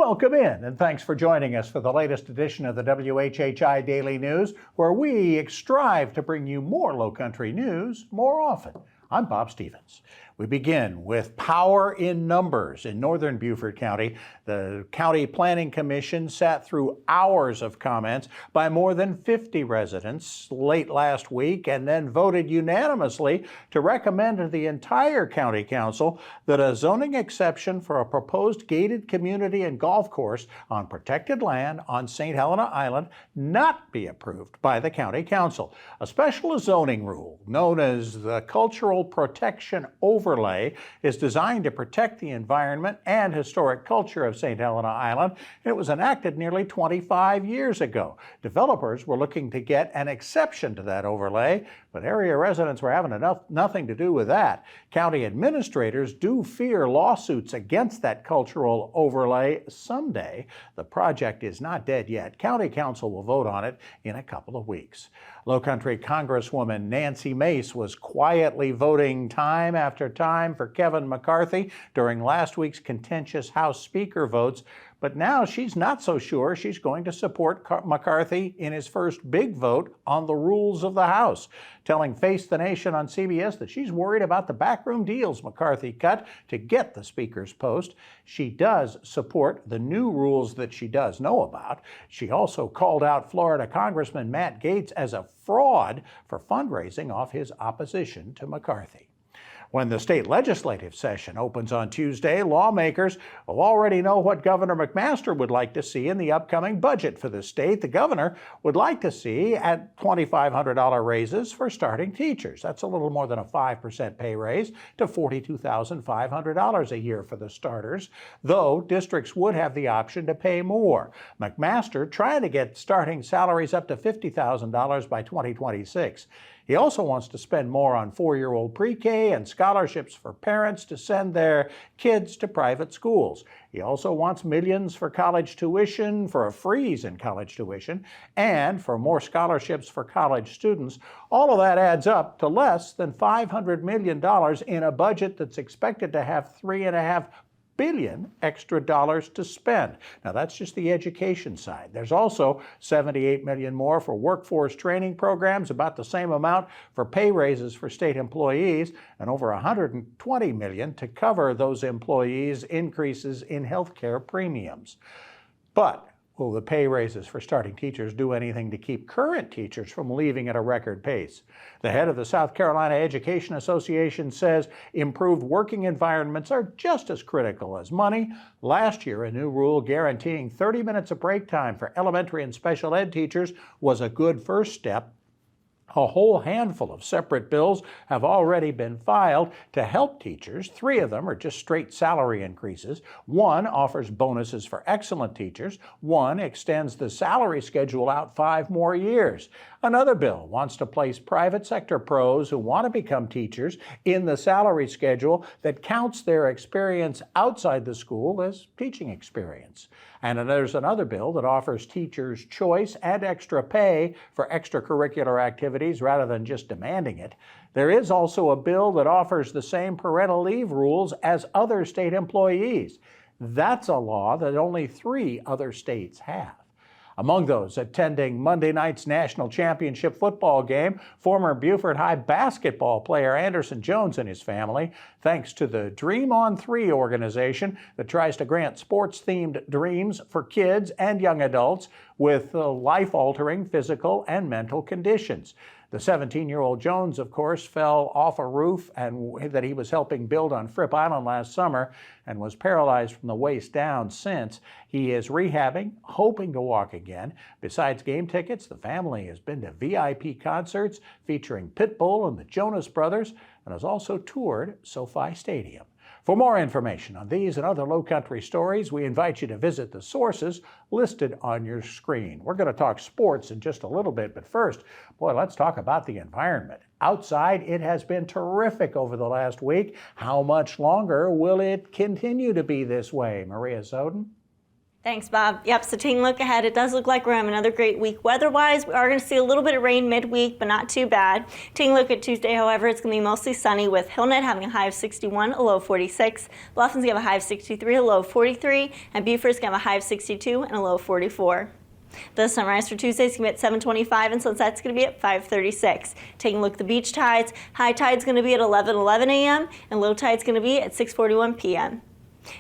Welcome in, and thanks for joining us for the latest edition of the WHHI Daily News, where we strive to bring you more Lowcountry news more often. I'm Bob Stevens. We begin with power in numbers. In northern Beaufort County, the County Planning Commission sat through hours of comments by more than 50 residents late last week and then voted unanimously to recommend to the entire County Council that a zoning exception for a proposed gated community and golf course on protected land on St. Helena Island not be approved by the County Council. A special zoning rule known as the Cultural Protection Overlay is designed to protect the environment and historic culture of St. Helena Island. It was enacted nearly 25 years ago. Developers were looking to get an exception to that overlay, but area residents were having nothing to do with that. County administrators do fear lawsuits against that cultural overlay someday. The project is not dead yet. County Council will vote on it in a couple of weeks. Lowcountry Congresswoman Nancy Mace was quietly voting time after time for Kevin McCarthy during last week's contentious House Speaker votes, but now she's not so sure she's going to support McCarthy in his first big vote on the rules of the House, telling Face the Nation on CBS that she's worried about the backroom deals McCarthy cut to get the Speaker's post. She does support the new rules that she does know about. She also called out Florida Congressman Matt Gaetz as a fraud for fundraising off his opposition to McCarthy. When the state legislative session opens on Tuesday, lawmakers will already know what Governor McMaster would like to see in the upcoming budget for the state. The governor would like to see at $2,500 raises for starting teachers. That's a little more than a 5% pay raise to $42,500 a year for the starters, though districts would have the option to pay more. McMaster trying to get starting salaries up to $50,000 by 2026. He also wants to spend more on four-year-old pre-K and scholarships for parents to send their kids to private schools. He also wants millions for college tuition, for a freeze in college tuition, and for more scholarships for college students. All of that adds up to less than $500 million in a budget that's expected to have $3.5 billion extra dollars to spend. Now that's just the education side. There's also $78 million more for workforce training programs, about the same amount for pay raises for state employees, and over $120 million to cover those employees' increases in health care premiums. But will the pay raises for starting teachers do anything to keep current teachers from leaving at a record pace? The head of the South Carolina Education Association says improved working environments are just as critical as money. Last year, a new rule guaranteeing 30 minutes of break time for elementary and special ed teachers was a good first step. A whole handful of separate bills have already been filed to help teachers. 3 of them are just straight salary increases. One offers bonuses for excellent teachers. One extends the salary schedule out 5 more years. Another bill wants to place private sector pros who want to become teachers in the salary schedule that counts their experience outside the school as teaching experience. And there's another bill that offers teachers choice and extra pay for extracurricular activities rather than just demanding it. There is also a bill that offers the same parental leave rules as other state employees. That's a law that only 3 other states have. Among those attending Monday night's national championship football game, former Beaufort High basketball player Anderson Jones and his family, thanks to the Dream on 3 organization that tries to grant sports-themed dreams for kids and young adults with life-altering physical and mental conditions. The 17-year-old Jones, of course, fell off a roof that he was helping build on Fripp Island last summer and was paralyzed from the waist down since. He is rehabbing, hoping to walk again. Besides game tickets, the family has been to VIP concerts featuring Pitbull and the Jonas Brothers and has also toured SoFi Stadium. For more information on these and other Lowcountry stories, we invite you to visit the sources listed on your screen. We're going to talk sports in just a little bit, but first, let's talk about the environment. Outside, it has been terrific over the last week. How much longer will it continue to be this way? Maria Soden? Thanks, Bob. Yep, so taking a look ahead, it does look like we're having another great week weather-wise. We are going to see a little bit of rain midweek, but not too bad. Taking a look at Tuesday, however, it's going to be mostly sunny with Hilton having a high of 61, a low of 46. Bluffton's going to have a high of 63, a low of 43. And Beaufort's going to have a high of 62 and a low of 44. The sunrise for Tuesday is going to be at 7:25 and sunset's going to be at 5:36. Taking a look at the beach tides, high tide's going to be at 11:11 a.m. and low tide's going to be at 6:41 p.m.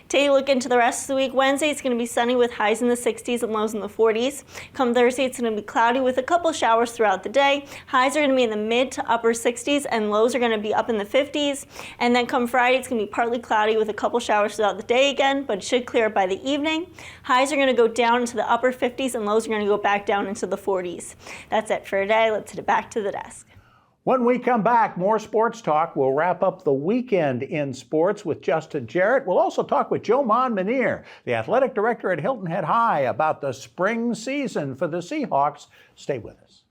Take a look into the rest of the week. Wednesday, it's going to be sunny with highs in the 60s and lows in the 40s. Come Thursday, it's going to be cloudy with a couple showers throughout the day. Highs are going to be in the mid to upper 60s and lows are going to be up in the 50s. And then come Friday, it's going to be partly cloudy with a couple showers throughout the day again, but it should clear up by the evening. Highs are going to go down into the upper 50s and lows are going to go back down into the 40s. That's it for today. Let's head back to the desk. When we come back, more sports talk. We'll wrap up the weekend in sports with Justin Jarrett. We'll also talk with Joe Monmonier, the athletic director at Hilton Head High, about the spring season for the Seahawks. Stay with us.